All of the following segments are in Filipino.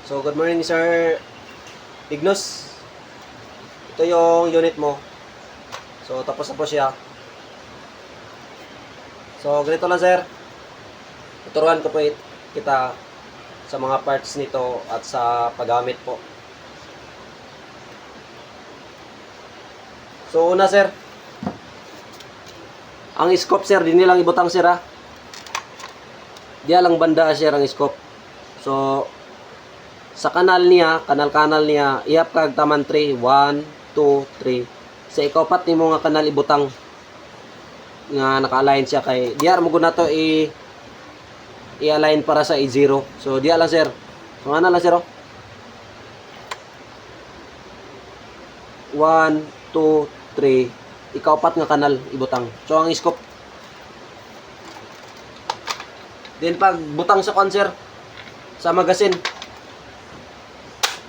So, good morning, Sir Ignos. Ito yung unit mo. So, tapos na po siya. So, ganito lang, sir. Tuturuan ko po kita sa mga parts nito at sa paggamit po. So, una, sir. Ang scope, sir, di nilang ibutang, sir, ha. Diya lang banda, sir, ang scope. So, sa kanal niya, kanal niya, ihap kag taman 3, 1, 2, 3. Sa ikapat nimo nga kanal ibutang nga naka-align siya kay diya mo guna to i-align para sa i0. So diya lang, sir. So ana lang, sir. 1, 2, 3. Ikapat nga kanal ibutang. So ang scope. Then pag butang sa sir, sa magasin,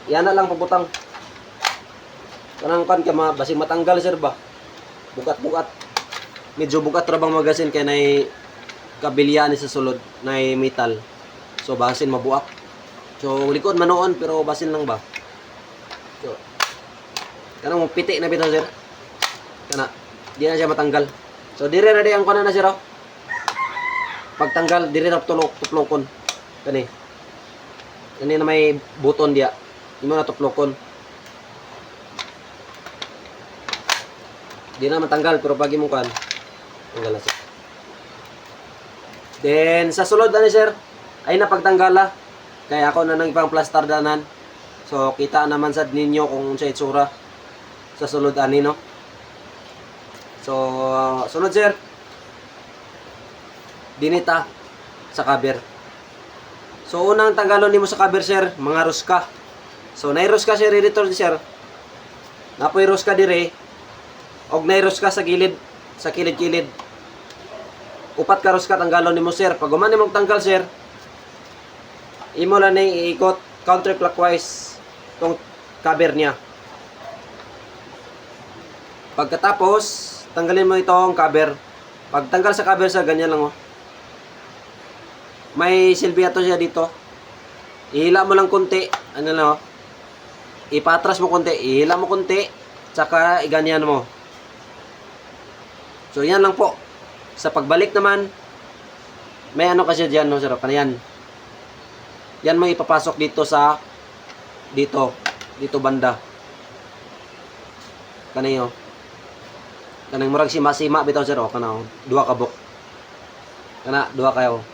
yan na lang pagbutang. Kanang kan ka basing matanggal, sir ba? Bukat-bukat. Medyo bukat ra bang magasin kay nay kabilya ni sa sulod, nay metal. So basin mabuak. So likod manoon pero basin lang ba? So kanang mo piti na bitaw, sir. Kana di na siya matanggal. So dire na di ang kana na, sir. Oh. Pagtanggal dire na tuplokon. Kani. Kani na may buton dia. Di mo na tuplokon. Di na matanggal pero pag mo kan tanggal na, sir. Then sa sulod ani, sir, ay napagtanggala kaya ako na nang ipang plaster danan. So kita naman sad ninyo kung sa itsura sa sulod ani, no. So sulod, sir, dinita sa cover. So unang tanggalon nimo sa cover, sir, mga ruska. So nairos ka, sir, dito, sir. Napoy ruska dire. Og nairos ka sa gilid, sa kilid-kilid. Upat ka ruska tanggalon nimo, sir. Pag human nimong tanggal, sir, imo lang ning iikot counterclockwise tong cover niya. Pagkatapos, tanggalin mo itong cover. Pag tanggal sa cover, sir, ganyan lang, oh. May silbiyato siya dito. Ihila mo lang konti. Ano na, oh. Ipatras mo konti, ihila mo konti, tsaka iganyan mo. So yan lang po. Sa pagbalik naman, may ano kasi diyan, no, sir, yan. Yan mo ipapasok dito sa dito banda. Kanayo. Kanang murag sima-sima bitaw, sir, oh, kana duha ka buk. Kana duha kayo.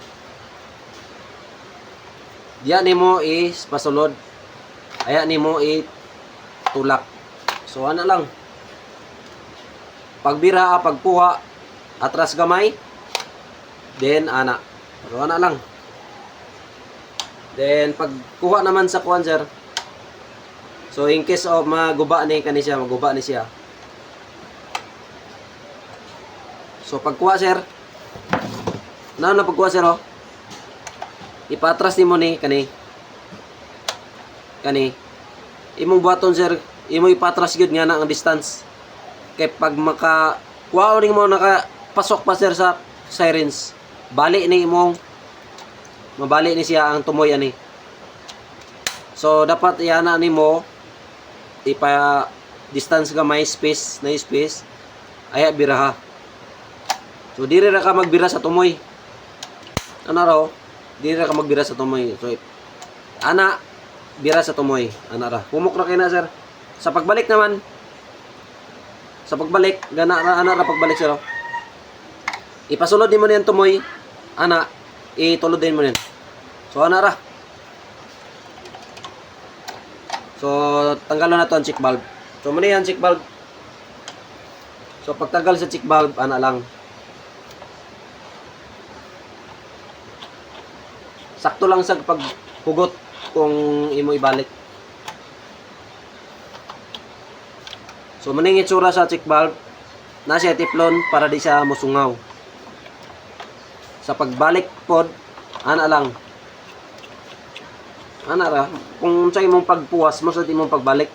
Diyan nimo is pasulod. Aya nimo tulak. So ana lang. Pagbira, pagpuha, atras gamay. Then ana. So ana lang. Then pagkuha naman sa kuan, sir. So in case of maguba ni siya. So pagkuha, sir. Na pagkuha, sir, oh. Ipatras nimo ni kani. Imong buhaton, sir, imo ipatras gyud nga na ang distance. Kay pag kuha ning mo nakapasok pa, sir, sa sirens, bali ni imong mabali ni siya ang tumoy ani. So dapat iana nimo ipa distance ka may space aya biraha. So dire ra ka magbira sa tumoy. Ano raw? Dire ra ka magbira sa tumoy. So ana bira sa tumoy, ana ra. Humok ra kay na, sir. Sa pagbalik naman, ana ra pagbalik, sir. Ipasulod nimo niyan tumoy, ana, itulod din mo niyan. So ana ra. So tanggalon na to ang check valve. So muna yan check valve. So pagtanggal sa check valve, ana lang. Sakto lang sa paghugot kung imo ibalik. So maning itsura sa check valve, na siya tiplon para di siya musungaw. Sa pagbalik pod, ana lang. Ana ra kung sa imong pagpuwas mo sa imong pagbalik.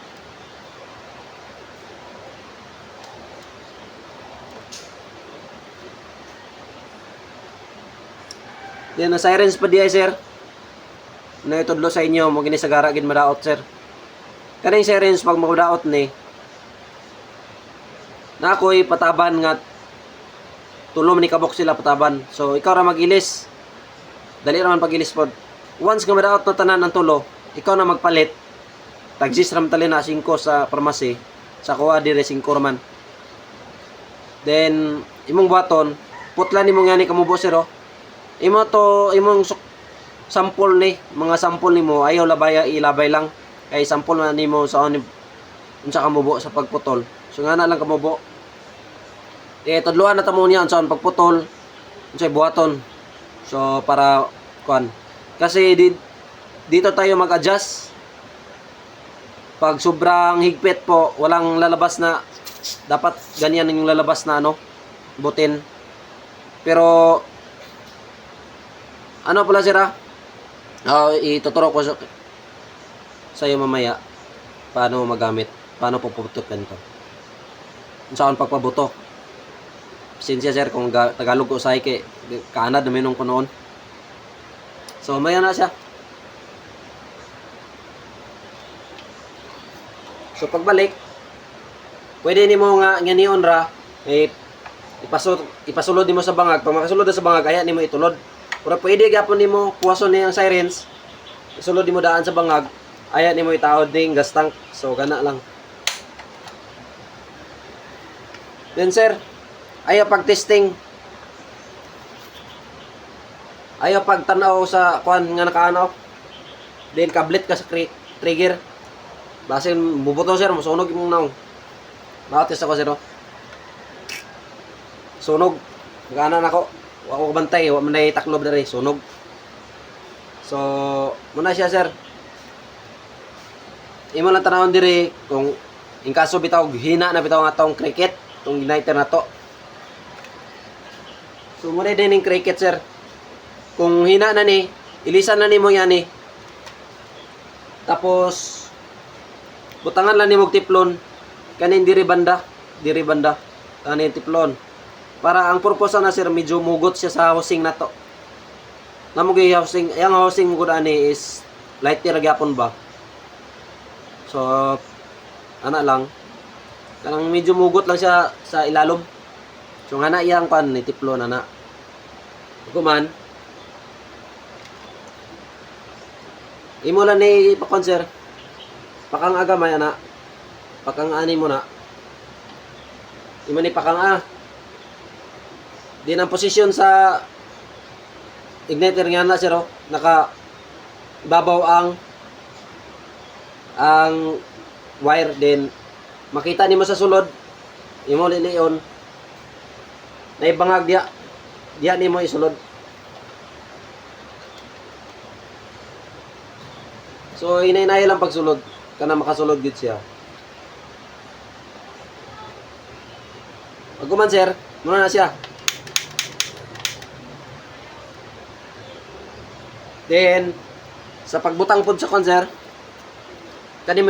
Yan na sirens pa diay, sir. na itudlo sa inyo mo gini sagara gid madaot sir. Kaning sirens pag makudaot ni na ako'y pataban nga tulom ni kabok sila pataban. So ikaw ra mag-ilis. Dali ra man pag-ilis pod. Once nga madaot na tanan ang tulo, ikaw na magpalit. Tagsis ram tali na 5 sa pharmacy. Sa kuha dire 5 man. Then imong baton, putla nimo nga ni kamubo sir oh. Imo to imong sample ni, mga sample nimo ayaw labaya ilabay lang. Kay sample na nimo sa unsa kamubo sa pagputol. So nga na lang kamubo. Tudluan na tamo niya unsa pagputol, unsay buhaton. So para kuan. Kasi dito tayo mag-adjust. Pag sobrang higpit po, walang lalabas na dapat ganyan yung lalabas na butin. Pero ano pala sira? Ituturo ko sa iyo mamaya paano magamit, paano puputok ganito. Saan pagpabuto. Pasensya sir kung Tagalog o say kay kaanad namin nung kunoon. So maya na siya. So pagbalik, pwede nimo nga nganion ra ipasulod nimo sa bangag. Pag makasulod sa bangag, aya nimo itulod. Pero pwede gyapon nimo puwason ni ang sirens. Isulod nimo daan sa bangag, aya nimo itaod ding gas tank. So kana lang. Then sir, ayaw pag-testing. Ayaw pag-tanaw sa kuan nga nakaano. Then kablit ka sa trigger. Basin bubuto sir, masunog imong naong. Bakit ako sir? Sunog. Magana nako. Wa ko bantay, wa man nay taklob diri, sunog. So, muna siya sir. Imo lang tanawon diri kung in kaso bitaw hina na bitaw nga tong cricket, tong igniter na to. So, muna din yung cricket sir. Kung hina na ni, ilisan na nimo yan ni. Tapos butangan lang nimo tiplon kanin diri banda kanin tiplon para ang purpose na sir medyo mugot siya sa housing na to. Namo gyud housing, yang housing mo gud ani is lighter gyapon ba. So ana lang kanang medyo mugot lang siya sa ilalom. So ngana iyang pan ni tiplon ana. Kuman imo lang ni pakon sir. Pakang agamay ana. Pakang ani mo na. Imo ni pakang Din ang posisyon sa igniter nga na sir naka babaw ang wire din. Makita nimo sa sulod. Imo lilion. Naibangag diya nimo isulod. So inay-inay lang pagsulod. Kana makasulod gid siya. Pagkuman sir, muna na siya. Then sa pagbutang pod sa konser, kani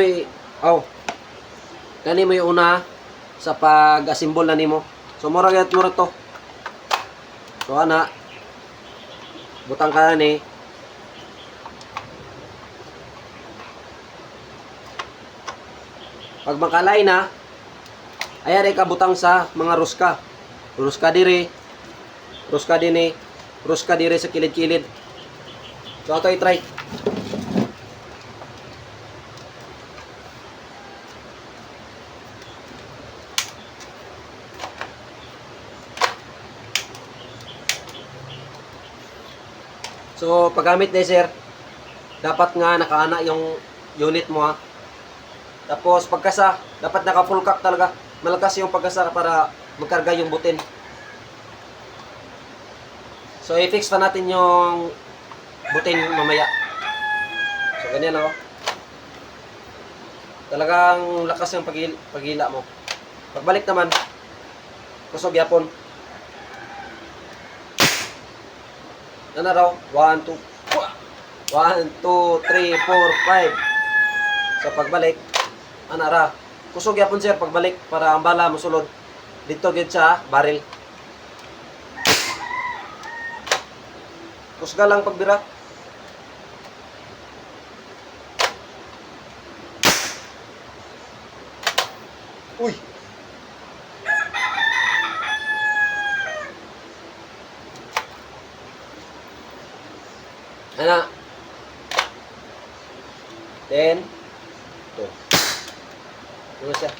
mo una sa pag-assemble na nimo. So mura to. So ana butang ka ni. Pag makalay na, ayan ay kabutang sa mga ruska. Ruska dire, ruska dini, ruska dire sa kilid-kilid. So ato i-try. So paggamit ni sir, dapat nga nakaana yung unit mo Tapos pagkasa, dapat naka full cock talaga. Malakas yung pagkasa para magkarga yung butin. So i-fix pa natin yung butin mamaya. So ganyan Talagang lakas yung paghila mo. Pagbalik naman, kusog yapon. Ano raw? 1, 2, 3, 4, 5. So pagbalik, anara, kusog yapon sir pagbalik para ang bala mosulod dito gid sa barrel. Kusga lang pagbira. Uy. Ana. Then, ito. Ano siya?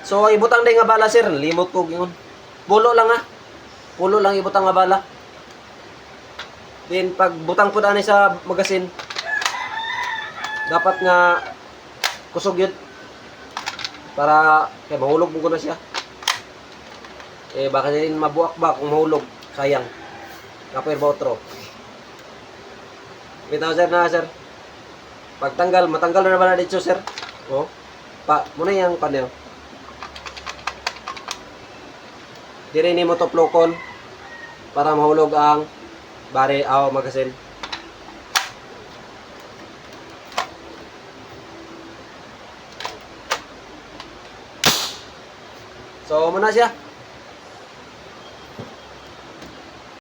So, ibutang day nga bala, sir. Limot ko yun. Pulo lang, ha. Pulo lang ibutang nga bala. Then, pag butang ko daan sa magasin, dapat nga kusog yun. Para, kaya mahulog mo ko na siya. Eh, baka din mabuak ba kung mahulog. Sayang. Kapag ba otro. Bitaw, sir, na, sir. Pagtanggal, matanggal na naman na dito, sir. Oh. Muna yung panel. Dire ni mo toplokon para mahulog ang bare o magasin. So, muna siya.